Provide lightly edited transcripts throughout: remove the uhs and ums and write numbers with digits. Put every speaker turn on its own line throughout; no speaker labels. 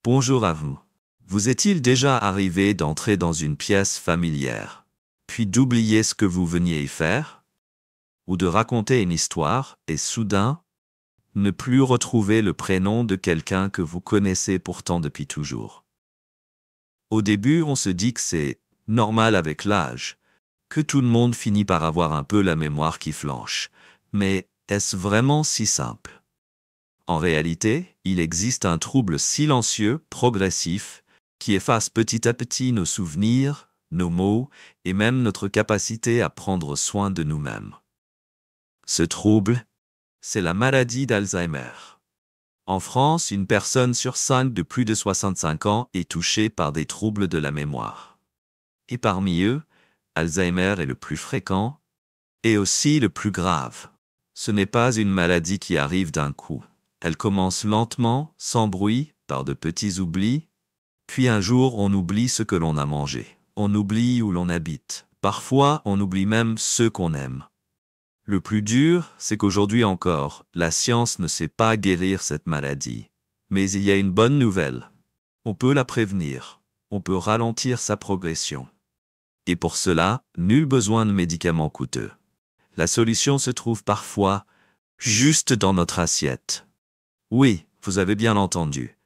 Bonjour à vous. Vous est-il déjà arrivé d'entrer dans une pièce familière, puis d'oublier ce que vous veniez y faire? Ou de raconter une histoire et soudain, ne plus retrouver le prénom de quelqu'un que vous connaissez pourtant depuis toujours? Au début, on se dit que c'est normal avec l'âge, que tout le monde finit par avoir un peu la mémoire qui flanche. Mais est-ce vraiment si simple? En réalité, il existe un trouble silencieux, progressif, qui efface petit à petit nos souvenirs, nos mots et même notre capacité à prendre soin de nous-mêmes. Ce trouble, c'est la maladie d'Alzheimer. En France, une personne sur 5 de plus de 65 ans est touchée par des troubles de la mémoire. Et parmi eux, Alzheimer est le plus fréquent et aussi le plus grave. Ce n'est pas une maladie qui arrive d'un coup. Elle commence lentement, sans bruit, par de petits oublis. Puis un jour, on oublie ce que l'on a mangé. On oublie où l'on habite. Parfois, on oublie même ceux qu'on aime. Le plus dur, c'est qu'aujourd'hui encore, la science ne sait pas guérir cette maladie. Mais il y a une bonne nouvelle. On peut la prévenir. On peut ralentir sa progression. Et pour cela, nul besoin de médicaments coûteux. La solution se trouve parfois juste dans notre assiette. Oui, vous avez bien entendu.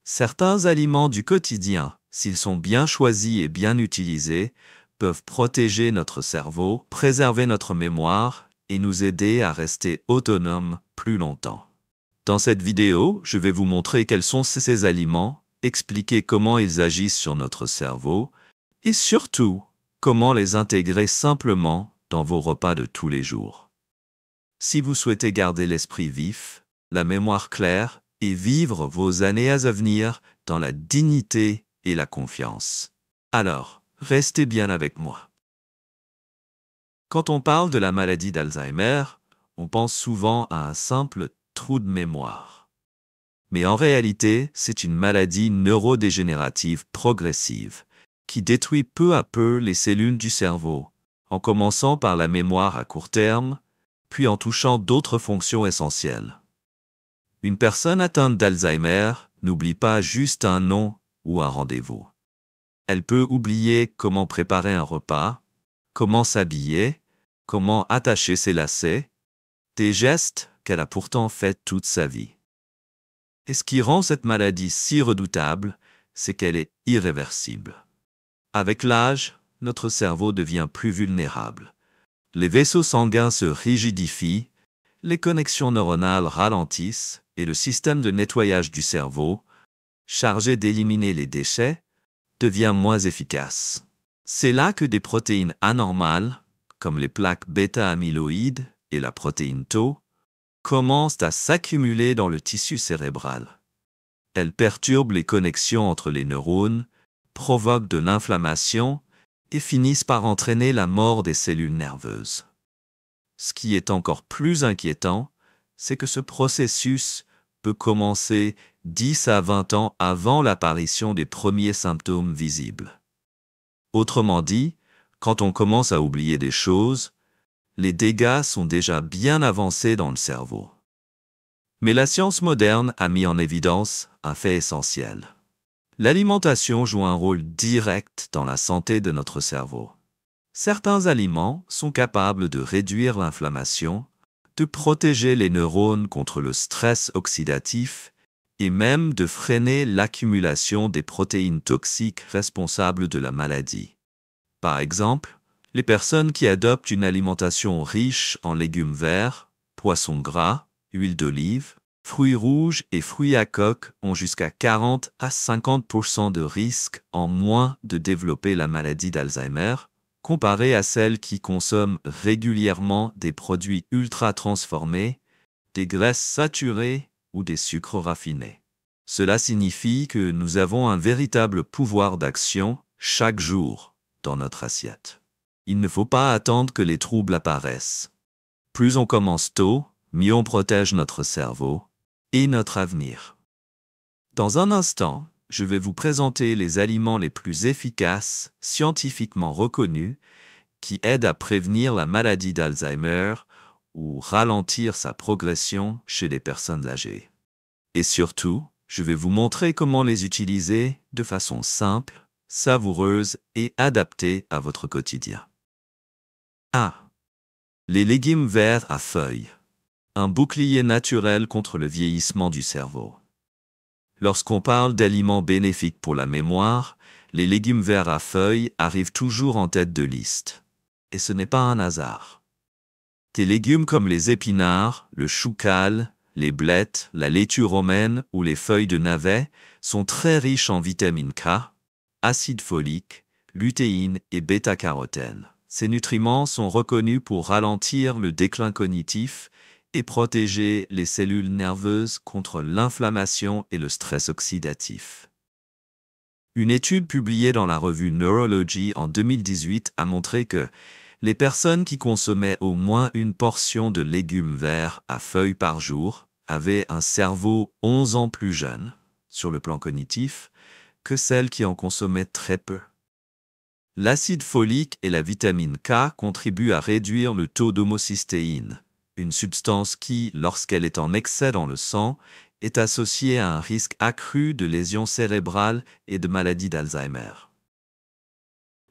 Certains aliments du quotidien, s'ils sont bien choisis et bien utilisés, peuvent protéger notre cerveau, préserver notre mémoire et nous aider à rester autonomes plus longtemps. Dans cette vidéo, je vais vous montrer quels sont ces aliments, expliquer comment ils agissent sur notre cerveau et surtout, comment les intégrer simplement dans vos repas de tous les jours. Si vous souhaitez garder l'esprit vif, la mémoire claire et vivre vos années à venir dans la dignité et la confiance, alors restez bien avec moi. Quand on parle de la maladie d'Alzheimer, on pense souvent à un simple trou de mémoire. Mais en réalité, c'est une maladie neurodégénérative progressive qui détruit peu à peu les cellules du cerveau, en commençant par la mémoire à court terme, puis en touchant d'autres fonctions essentielles. Une personne atteinte d'Alzheimer n'oublie pas juste un nom ou un rendez-vous. Elle peut oublier comment préparer un repas, comment s'habiller, comment attacher ses lacets, des gestes qu'elle a pourtant faits toute sa vie. Et ce qui rend cette maladie si redoutable, c'est qu'elle est irréversible. Avec l'âge, notre cerveau devient plus vulnérable. Les vaisseaux sanguins se rigidifient, les connexions neuronales ralentissent et le système de nettoyage du cerveau, chargé d'éliminer les déchets, devient moins efficace. C'est là que des protéines anormales, comme les plaques bêta-amyloïdes et la protéine Tau, commencent à s'accumuler dans le tissu cérébral. Elles perturbent les connexions entre les neurones, provoquent de l'inflammation et finissent par entraîner la mort des cellules nerveuses. Ce qui est encore plus inquiétant, c'est que ce processus peut commencer 10 à 20 ans avant l'apparition des premiers symptômes visibles. Autrement dit, quand on commence à oublier des choses, les dégâts sont déjà bien avancés dans le cerveau. Mais la science moderne a mis en évidence un fait essentiel. L'alimentation joue un rôle direct dans la santé de notre cerveau. Certains aliments sont capables de réduire l'inflammation, de protéger les neurones contre le stress oxydatif et même de freiner l'accumulation des protéines toxiques responsables de la maladie. Par exemple, les personnes qui adoptent une alimentation riche en légumes verts, poissons gras, huile d'olive, fruits rouges et fruits à coque ont jusqu'à 40 à 50% de risque en moins de développer la maladie d'Alzheimer, comparé à celles qui consomment régulièrement des produits ultra transformés, des graisses saturées ou des sucres raffinés. Cela signifie que nous avons un véritable pouvoir d'action chaque jour dans notre assiette. Il ne faut pas attendre que les troubles apparaissent. Plus on commence tôt, mieux on protège notre cerveau et notre avenir. Dans un instant, je vais vous présenter les aliments les plus efficaces, scientifiquement reconnus, qui aident à prévenir la maladie d'Alzheimer ou ralentir sa progression chez les personnes âgées. Et surtout, Je vais vous montrer comment les utiliser de façon simple, savoureuse et adaptée à votre quotidien. A. Les légumes verts à feuilles. Un bouclier naturel contre le vieillissement du cerveau. Lorsqu'on parle d'aliments bénéfiques pour la mémoire, les légumes verts à feuilles arrivent toujours en tête de liste. Et ce n'est pas un hasard. Des légumes comme les épinards, le chou cal, les blettes, la laitue romaine ou les feuilles de navet sont très riches en vitamine K, acide folique, lutéine et bêta-carotène. Ces nutriments sont reconnus pour ralentir le déclin cognitif et protéger les cellules nerveuses contre l'inflammation et le stress oxydatif. Une étude publiée dans la revue Neurology en 2018 a montré que les personnes qui consommaient au moins une portion de légumes verts à feuilles par jour avaient un cerveau 11 ans plus jeune, sur le plan cognitif, que celles qui en consommaient très peu. L'acide folique et la vitamine K contribuent à réduire le taux d'homocystéine, une substance qui, lorsqu'elle est en excès dans le sang, est associée à un risque accru de lésions cérébrales et de maladie d'Alzheimer.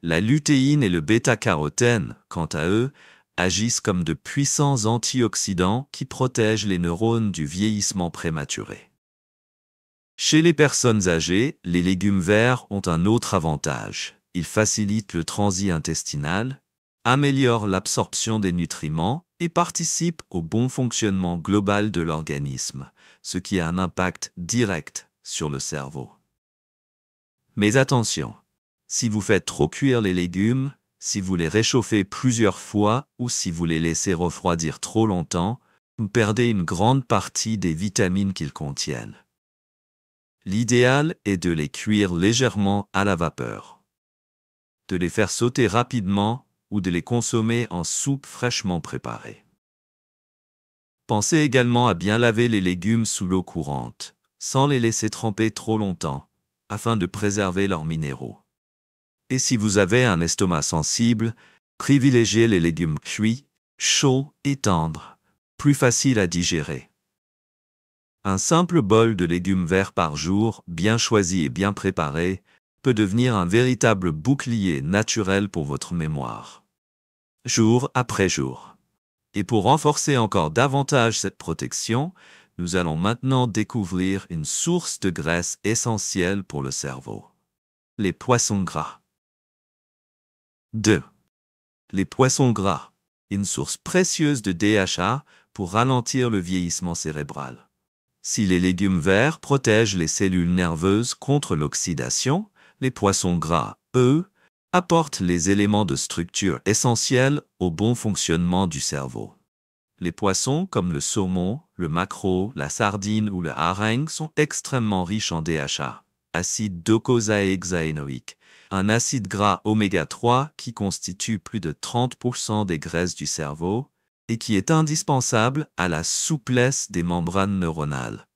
La lutéine et le bêta-carotène, quant à eux, agissent comme de puissants antioxydants qui protègent les neurones du vieillissement prématuré. Chez les personnes âgées, les légumes verts ont un autre avantage. Ils facilitent le transit intestinal, améliorent l'absorption des nutriments et participent au bon fonctionnement global de l'organisme, ce qui a un impact direct sur le cerveau. Mais attention! Si vous faites trop cuire les légumes, si vous les réchauffez plusieurs fois ou si vous les laissez refroidir trop longtemps, vous perdez une grande partie des vitamines qu'ils contiennent. L'idéal est de les cuire légèrement à la vapeur, de les faire sauter rapidement ou de les consommer en soupe fraîchement préparée. Pensez également à bien laver les légumes sous l'eau courante, sans les laisser tremper trop longtemps, afin de préserver leurs minéraux. Et si vous avez un estomac sensible, privilégiez les légumes cuits, chauds et tendres, plus faciles à digérer. Un simple bol de légumes verts par jour, bien choisi et bien préparé, peut devenir un véritable bouclier naturel pour votre mémoire, jour après jour. Et pour renforcer encore davantage cette protection, nous allons maintenant découvrir une source de graisse essentielle pour le cerveau: les poissons gras. 2. Les poissons gras, une source précieuse de DHA pour ralentir le vieillissement cérébral. Si les légumes verts protègent les cellules nerveuses contre l'oxydation, les poissons gras, eux, apportent les éléments de structure essentiels au bon fonctionnement du cerveau. Les poissons comme le saumon, le maquereau, la sardine ou le hareng sont extrêmement riches en DHA, acide docosahexaénoïque, un acide gras oméga 3 qui constitue plus de 30% des graisses du cerveau et qui est indispensable à la souplesse des membranes neuronales.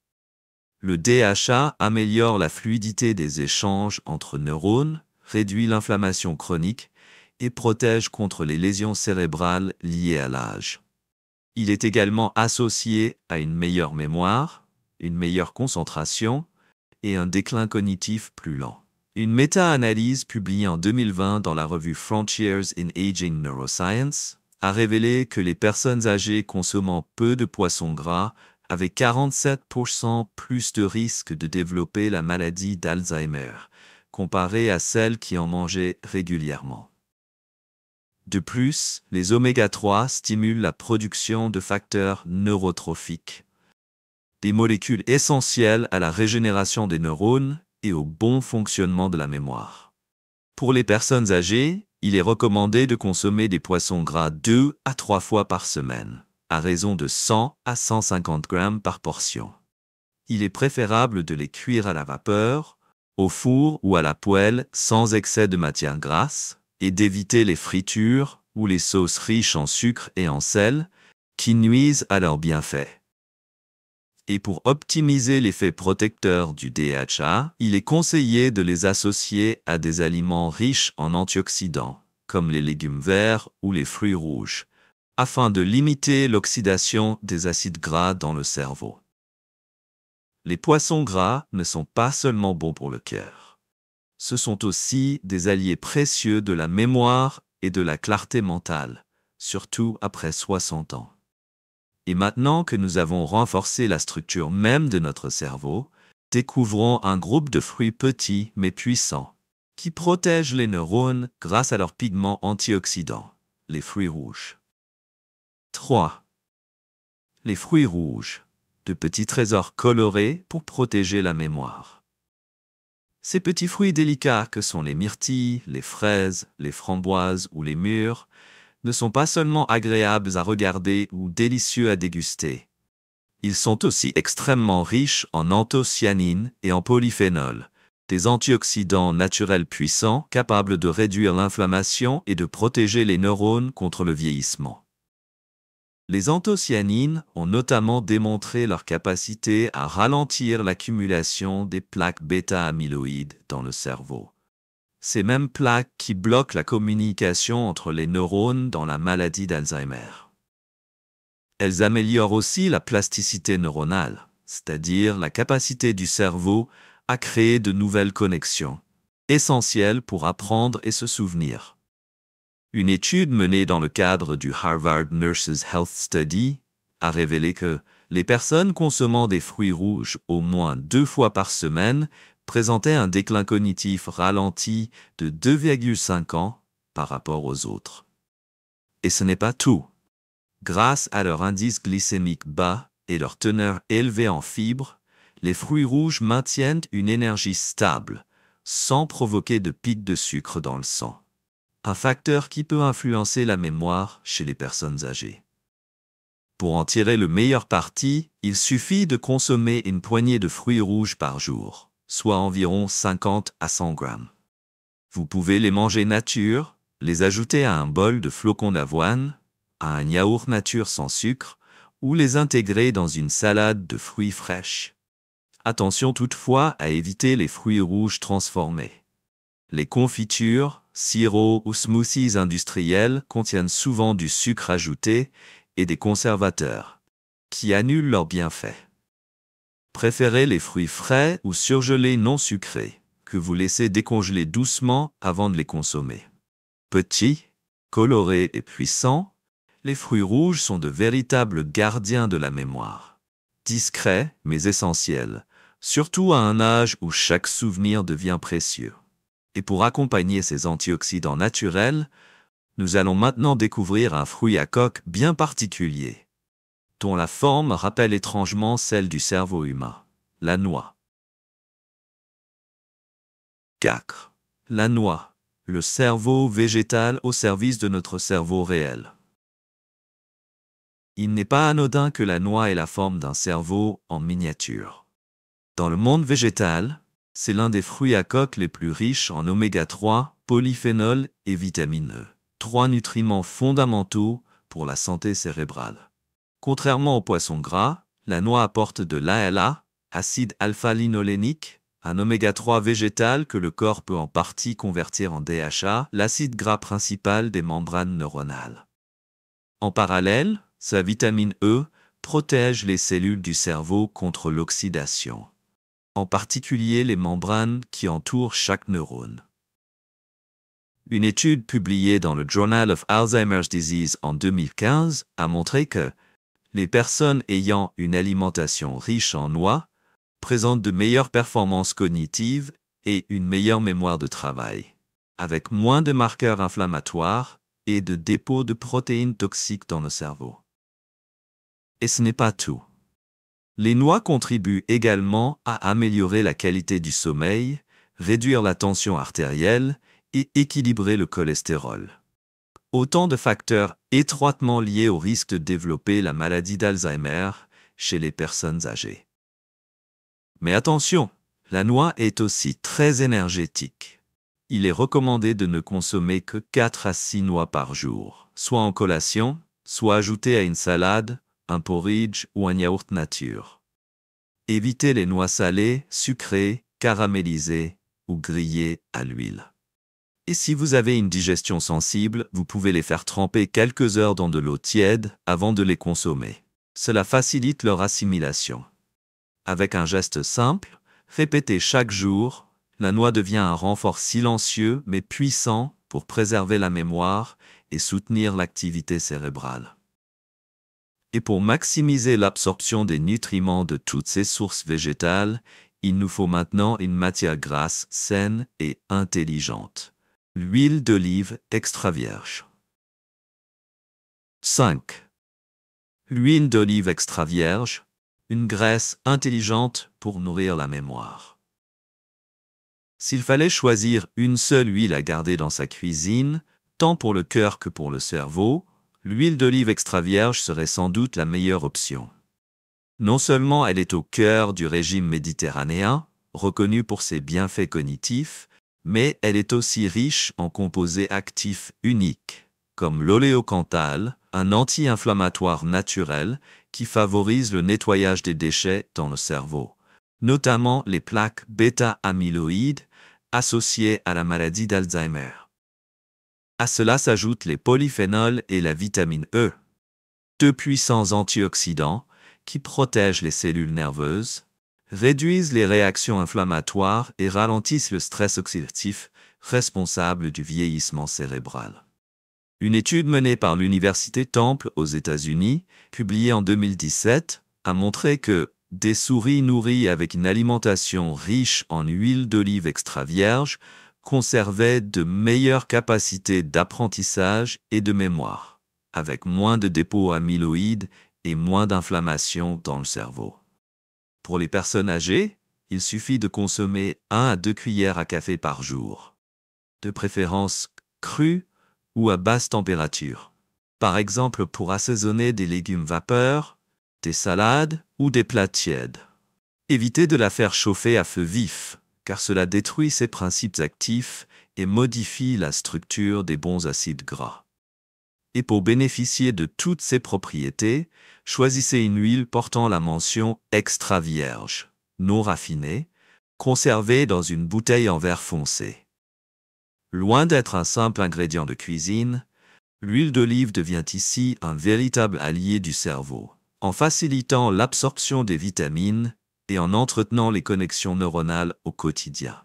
Le DHA améliore la fluidité des échanges entre neurones, réduit l'inflammation chronique et protège contre les lésions cérébrales liées à l'âge. Il est également associé à une meilleure mémoire, une meilleure concentration et un déclin cognitif plus lent. Une méta-analyse publiée en 2020 dans la revue Frontiers in Aging Neuroscience a révélé que les personnes âgées consommant peu de poissons gras avaient 47% plus de risque de développer la maladie d'Alzheimer, comparé à celles qui en mangeaient régulièrement. De plus, les oméga 3 stimulent la production de facteurs neurotrophiques, des molécules essentielles à la régénération des neurones et au bon fonctionnement de la mémoire. Pour les personnes âgées, il est recommandé de consommer des poissons gras 2 à 3 fois par semaine, à raison de 100 à 150 grammes par portion. Il est préférable de les cuire à la vapeur, au four ou à la poêle sans excès de matière grasse, et d'éviter les fritures ou les sauces riches en sucre et en sel, qui nuisent à leurs bienfaits. Et pour optimiser l'effet protecteur du DHA, il est conseillé de les associer à des aliments riches en antioxydants, comme les légumes verts ou les fruits rouges, afin de limiter l'oxydation des acides gras dans le cerveau. Les poissons gras ne sont pas seulement bons pour le cœur. Ce sont aussi des alliés précieux de la mémoire et de la clarté mentale, surtout après 60 ans. Et maintenant que nous avons renforcé la structure même de notre cerveau, découvrons un groupe de fruits petits mais puissants, qui protègent les neurones grâce à leurs pigments antioxydants, les fruits rouges. 3. Les fruits rouges, de petits trésors colorés pour protéger la mémoire. Ces petits fruits délicats que sont les myrtilles, les fraises, les framboises ou les mûres ne sont pas seulement agréables à regarder ou délicieux à déguster. Ils sont aussi extrêmement riches en anthocyanines et en polyphénols, des antioxydants naturels puissants capables de réduire l'inflammation et de protéger les neurones contre le vieillissement. Les anthocyanines ont notamment démontré leur capacité à ralentir l'accumulation des plaques bêta-amyloïdes dans le cerveau. Ces mêmes plaques qui bloquent la communication entre les neurones dans la maladie d'Alzheimer. Elles améliorent aussi la plasticité neuronale, c'est-à-dire la capacité du cerveau à créer de nouvelles connexions, essentielles pour apprendre et se souvenir. Une étude menée dans le cadre du Harvard Nurses Health Study a révélé que les personnes consommant des fruits rouges au moins 2 fois par semaine présentaient un déclin cognitif ralenti de 2,5 ans par rapport aux autres. Et ce n'est pas tout. Grâce à leur indice glycémique bas et leur teneur élevée en fibres, les fruits rouges maintiennent une énergie stable, sans provoquer de pics de sucre dans le sang. Un facteur qui peut influencer la mémoire chez les personnes âgées. Pour en tirer le meilleur parti, il suffit de consommer une poignée de fruits rouges par jour, soit environ 50 à 100 grammes. Vous pouvez les manger nature, les ajouter à un bol de flocons d'avoine, à un yaourt nature sans sucre, ou les intégrer dans une salade de fruits fraîches. Attention toutefois à éviter les fruits rouges transformés. Les confitures, sirops ou smoothies industriels contiennent souvent du sucre ajouté et des conservateurs, qui annulent leurs bienfaits. Préférez les fruits frais ou surgelés non sucrés, que vous laissez décongeler doucement avant de les consommer. Petits, colorés et puissants, les fruits rouges sont de véritables gardiens de la mémoire. Discrets mais essentiels, surtout à un âge où chaque souvenir devient précieux. Et pour accompagner ces antioxydants naturels, nous allons maintenant découvrir un fruit à coque bien particulier, dont la forme rappelle étrangement celle du cerveau humain, la noix. 4. La noix, le cerveau végétal au service de notre cerveau réel. Il n'est pas anodin que la noix ait la forme d'un cerveau en miniature. Dans le monde végétal, c'est l'un des fruits à coque les plus riches en oméga 3, polyphénols et vitamine E, 3 nutriments fondamentaux pour la santé cérébrale. Contrairement aux poissons gras, la noix apporte de l'ALA, acide alpha-linolénique, un oméga 3 végétal que le corps peut en partie convertir en DHA, l'acide gras principal des membranes neuronales. En parallèle, sa vitamine E protège les cellules du cerveau contre l'oxydation, en particulier les membranes qui entourent chaque neurone. Une étude publiée dans le Journal of Alzheimer's Disease en 2015 a montré que les personnes ayant une alimentation riche en noix présentent de meilleures performances cognitives et une meilleure mémoire de travail, avec moins de marqueurs inflammatoires et de dépôts de protéines toxiques dans le cerveau. Et ce n'est pas tout. Les noix contribuent également à améliorer la qualité du sommeil, réduire la tension artérielle et équilibrer le cholestérol. Autant de facteurs étroitement liés au risque de développer la maladie d'Alzheimer chez les personnes âgées. Mais attention, la noix est aussi très énergétique. Il est recommandé de ne consommer que 4 à 6 noix par jour, soit en collation, soit ajoutées à une salade, un porridge ou un yaourt nature. Évitez les noix salées, sucrées, caramélisées ou grillées à l'huile. Et si vous avez une digestion sensible, vous pouvez les faire tremper quelques heures dans de l'eau tiède avant de les consommer. Cela facilite leur assimilation. Avec un geste simple, répété chaque jour, la noix devient un renfort silencieux mais puissant pour préserver la mémoire et soutenir l'activité cérébrale. Et pour maximiser l'absorption des nutriments de toutes ces sources végétales, il nous faut maintenant une matière grasse saine et intelligente. L'huile d'olive extra vierge. 5. L'huile d'olive extra vierge, une graisse intelligente pour nourrir la mémoire. S'il fallait choisir une seule huile à garder dans sa cuisine, tant pour le cœur que pour le cerveau, l'huile d'olive extra vierge serait sans doute la meilleure option. Non seulement elle est au cœur du régime méditerranéen, reconnu pour ses bienfaits cognitifs, mais elle est aussi riche en composés actifs uniques, comme l'oléocanthal, un anti-inflammatoire naturel qui favorise le nettoyage des déchets dans le cerveau, notamment les plaques bêta-amyloïdes associées à la maladie d'Alzheimer. À cela s'ajoutent les polyphénols et la vitamine E, deux puissants antioxydants qui protègent les cellules nerveuses, réduisent les réactions inflammatoires et ralentissent le stress oxydatif responsable du vieillissement cérébral. Une étude menée par l'Université Temple aux États-Unis, publiée en 2017, a montré que des souris nourries avec une alimentation riche en huile d'olive extra vierge conservaient de meilleures capacités d'apprentissage et de mémoire, avec moins de dépôts amyloïdes et moins d'inflammation dans le cerveau. Pour les personnes âgées, il suffit de consommer 1 à 2 cuillères à café par jour, de préférence crues ou à basse température. Par exemple pour assaisonner des légumes vapeur, des salades ou des plats tièdes. Évitez de la faire chauffer à feu vif, car cela détruit ses principes actifs et modifie la structure des bons acides gras. Et pour bénéficier de toutes ces propriétés, choisissez une huile portant la mention extra vierge, non raffinée, conservée dans une bouteille en verre foncé. Loin d'être un simple ingrédient de cuisine, l'huile d'olive devient ici un véritable allié du cerveau, en facilitant l'absorption des vitamines et en entretenant les connexions neuronales au quotidien.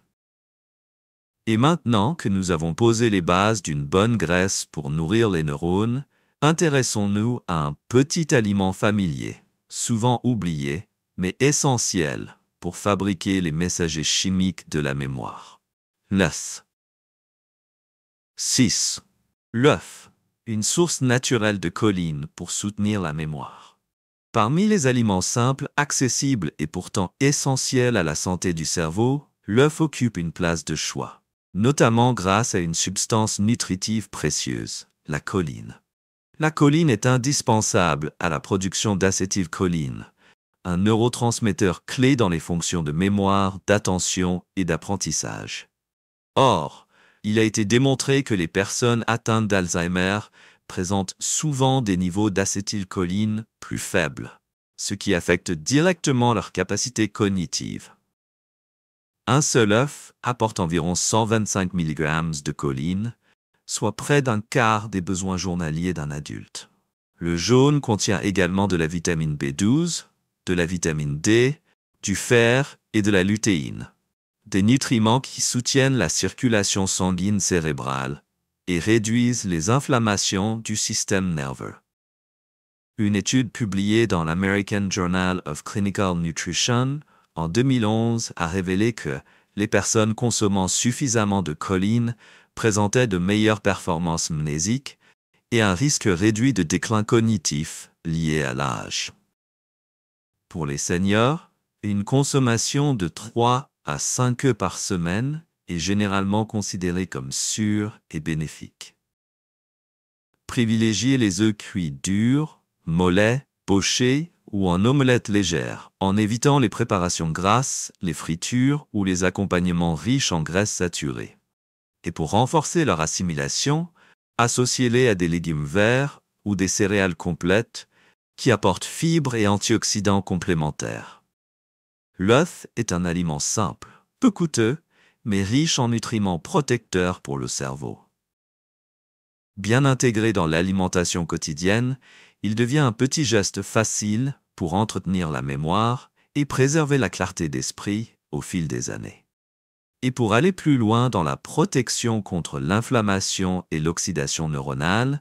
Et maintenant que nous avons posé les bases d'une bonne graisse pour nourrir les neurones, intéressons-nous à un petit aliment familier, souvent oublié, mais essentiel pour fabriquer les messagers chimiques de la mémoire. L'œuf. 6. L'œuf, une source naturelle de choline pour soutenir la mémoire. Parmi les aliments simples, accessibles et pourtant essentiels à la santé du cerveau, l'œuf occupe une place de choix, notamment grâce à une substance nutritive précieuse, la choline. La choline est indispensable à la production d'acétylcholine, un neurotransmetteur clé dans les fonctions de mémoire, d'attention et d'apprentissage. Or, il a été démontré que les personnes atteintes d'Alzheimer présentent souvent des niveaux d'acétylcholine plus faibles, ce qui affecte directement leur capacité cognitive. Un seul œuf apporte environ 125 mg de choline, soit près d'un quart des besoins journaliers d'un adulte. Le jaune contient également de la vitamine B12, de la vitamine D, du fer et de la lutéine, des nutriments qui soutiennent la circulation sanguine cérébrale et réduisent les inflammations du système nerveux. Une étude publiée dans l'American Journal of Clinical Nutrition en 2011 a révélé que les personnes consommant suffisamment de choline présentaient de meilleures performances mnésiques et un risque réduit de déclin cognitif lié à l'âge. Pour les seniors, une consommation de 3 à 5 œufs par semaine est généralement considérée comme sûre et bénéfique. Privilégiez les œufs cuits durs, mollets, pochés ou en omelette légère, en évitant les préparations grasses, les fritures ou les accompagnements riches en graisses saturées. Et pour renforcer leur assimilation, associez-les à des légumes verts ou des céréales complètes qui apportent fibres et antioxydants complémentaires. L'œuf est un aliment simple, peu coûteux, mais riche en nutriments protecteurs pour le cerveau. Bien intégré dans l'alimentation quotidienne, il devient un petit geste facile pour entretenir la mémoire et préserver la clarté d'esprit au fil des années. Et pour aller plus loin dans la protection contre l'inflammation et l'oxydation neuronale,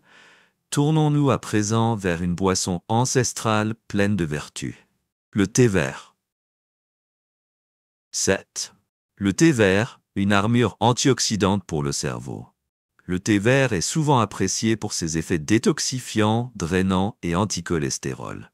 tournons-nous à présent vers une boisson ancestrale pleine de vertus. Le thé vert. 7. Le thé vert, une armure antioxydante pour le cerveau. Le thé vert est souvent apprécié pour ses effets détoxifiants, drainants et anticholestérol.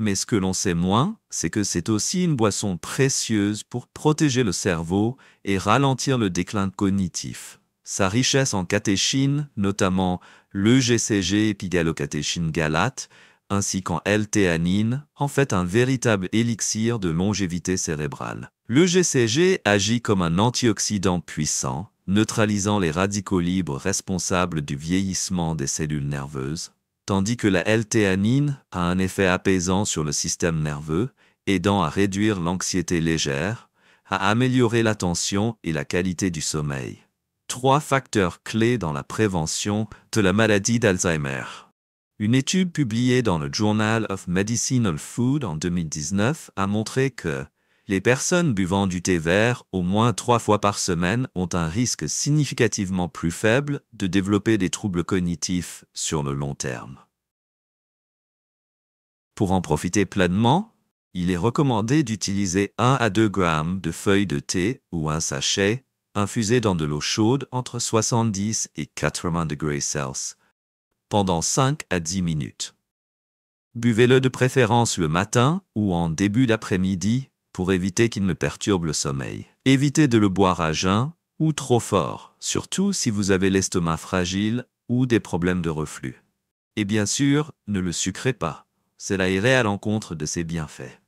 Mais ce que l'on sait moins, c'est que c'est aussi une boisson précieuse pour protéger le cerveau et ralentir le déclin cognitif. Sa richesse en catéchines, notamment l'EGCG épigalocatéchine galate, ainsi qu'en L-théanine, en fait un véritable élixir de longévité cérébrale. L'EGCG agit comme un antioxydant puissant, neutralisant les radicaux libres responsables du vieillissement des cellules nerveuses, tandis que la L-théanine a un effet apaisant sur le système nerveux, aidant à réduire l'anxiété légère, à améliorer l'attention et la qualité du sommeil. 3 facteurs clés dans la prévention de la maladie d'Alzheimer. Une étude publiée dans le Journal of Medicinal Food en 2019 a montré que les personnes buvant du thé vert au moins 3 fois par semaine ont un risque significativement plus faible de développer des troubles cognitifs sur le long terme. Pour en profiter pleinement, il est recommandé d'utiliser 1 à 2 grammes de feuilles de thé ou un sachet infusé dans de l'eau chaude entre 70 et 80 degrés Celsius pendant 5 à 10 minutes. Buvez-le de préférence le matin ou en début d'après-midi pour éviter qu'il ne perturbe le sommeil. Évitez de le boire à jeun ou trop fort, surtout si vous avez l'estomac fragile ou des problèmes de reflux. Et bien sûr, ne le sucrez pas, cela irait à l'encontre de ses bienfaits.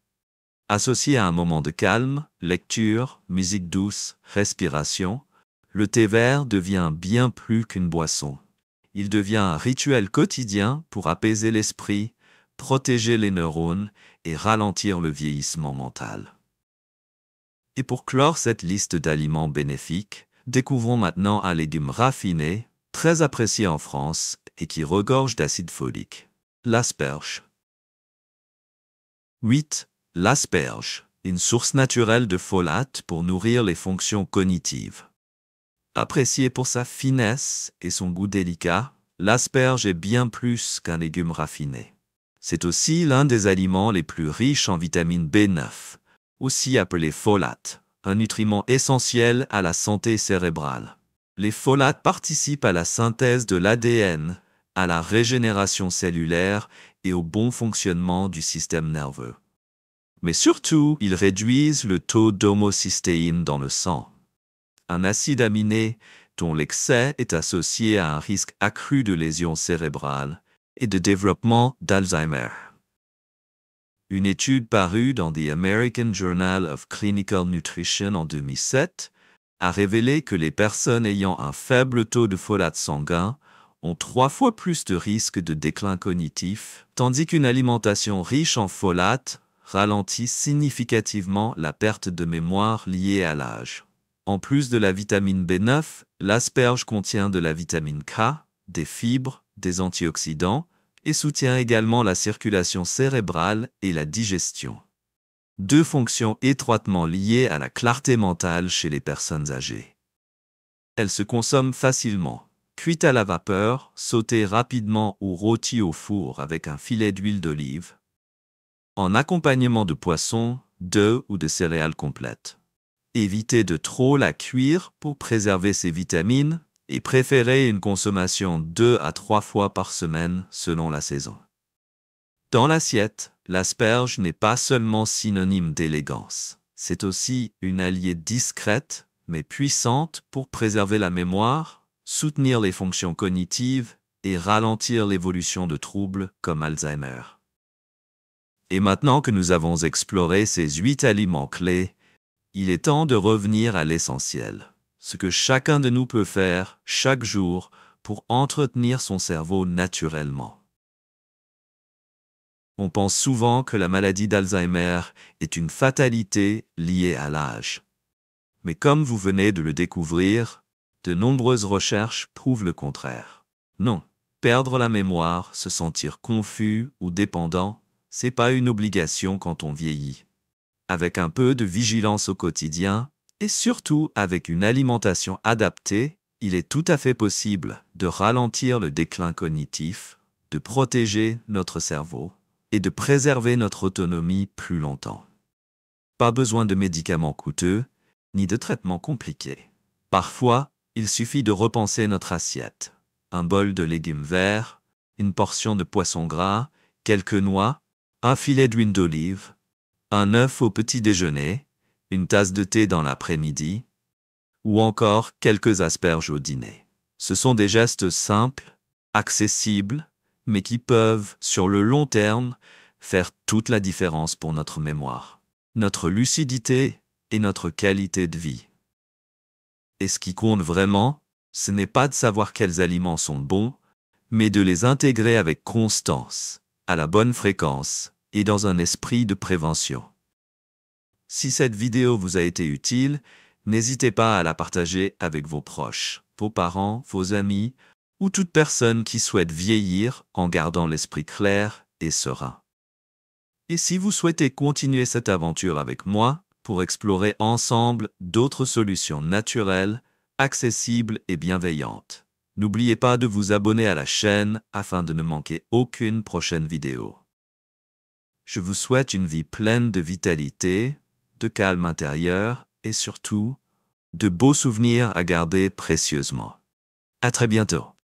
Associé à un moment de calme, lecture, musique douce, respiration, le thé vert devient bien plus qu'une boisson. Il devient un rituel quotidien pour apaiser l'esprit, protéger les neurones et ralentir le vieillissement mental. Et pour clore cette liste d'aliments bénéfiques, découvrons maintenant un légume raffiné, très apprécié en France et qui regorge d'acide folique. L'asperge. 8. L'asperge, une source naturelle de folate pour nourrir les fonctions cognitives. Apprécié pour sa finesse et son goût délicat, l'asperge est bien plus qu'un légume raffiné. C'est aussi l'un des aliments les plus riches en vitamine B9, aussi appelé folate, un nutriment essentiel à la santé cérébrale. Les folates participent à la synthèse de l'ADN, à la régénération cellulaire et au bon fonctionnement du système nerveux. Mais surtout, ils réduisent le taux d'homocystéine dans le sang, un acide aminé dont l'excès est associé à un risque accru de lésions cérébrales et de développement d'Alzheimer. Une étude parue dans The American Journal of Clinical Nutrition en 2007 a révélé que les personnes ayant un faible taux de folate sanguin ont 3 fois plus de risques de déclin cognitif, tandis qu'une alimentation riche en folate ralentit significativement la perte de mémoire liée à l'âge. En plus de la vitamine B9, l'asperge contient de la vitamine K, des fibres, des antioxydants et soutient également la circulation cérébrale et la digestion. 2 fonctions étroitement liées à la clarté mentale chez les personnes âgées. Elle se consomme facilement, cuite à la vapeur, sautée rapidement ou rôtie au four avec un filet d'huile d'olive, en accompagnement de poissons, d'œufs ou de céréales complètes. Évitez de trop la cuire pour préserver ses vitamines et préférez une consommation 2 à 3 fois par semaine selon la saison. Dans l'assiette, l'asperge n'est pas seulement synonyme d'élégance, c'est aussi une alliée discrète mais puissante pour préserver la mémoire, soutenir les fonctions cognitives et ralentir l'évolution de troubles comme Alzheimer. Et maintenant que nous avons exploré ces 8 aliments clés, il est temps de revenir à l'essentiel, ce que chacun de nous peut faire chaque jour pour entretenir son cerveau naturellement. On pense souvent que la maladie d'Alzheimer est une fatalité liée à l'âge. Mais comme vous venez de le découvrir, de nombreuses recherches prouvent le contraire. Non, perdre la mémoire, se sentir confus ou dépendant, c'est pas une obligation quand on vieillit. avec un peu de vigilance au quotidien, et surtout avec une alimentation adaptée, il est tout à fait possible de ralentir le déclin cognitif, de protéger notre cerveau et de préserver notre autonomie plus longtemps. Pas besoin de médicaments coûteux, ni de traitements compliqués. Parfois, il suffit de repenser notre assiette. Un bol de légumes verts, une portion de poisson gras, quelques noix, un filet d'huile d'olive, un œuf au petit déjeuner, une tasse de thé dans l'après-midi, ou encore quelques asperges au dîner. Ce sont des gestes simples, accessibles, mais qui peuvent, sur le long terme, faire toute la différence pour notre mémoire, notre lucidité et notre qualité de vie. Et ce qui compte vraiment, ce n'est pas de savoir quels aliments sont bons, mais de les intégrer avec constance, à la bonne fréquence et dans un esprit de prévention. Si cette vidéo vous a été utile, n'hésitez pas à la partager avec vos proches, vos parents, vos amis ou toute personne qui souhaite vieillir en gardant l'esprit clair et serein. Et si vous souhaitez continuer cette aventure avec moi pour explorer ensemble d'autres solutions naturelles, accessibles et bienveillantes, n'oubliez pas de vous abonner à la chaîne afin de ne manquer aucune prochaine vidéo. Je vous souhaite une vie pleine de vitalité, de calme intérieur et surtout, de beaux souvenirs à garder précieusement. À très bientôt.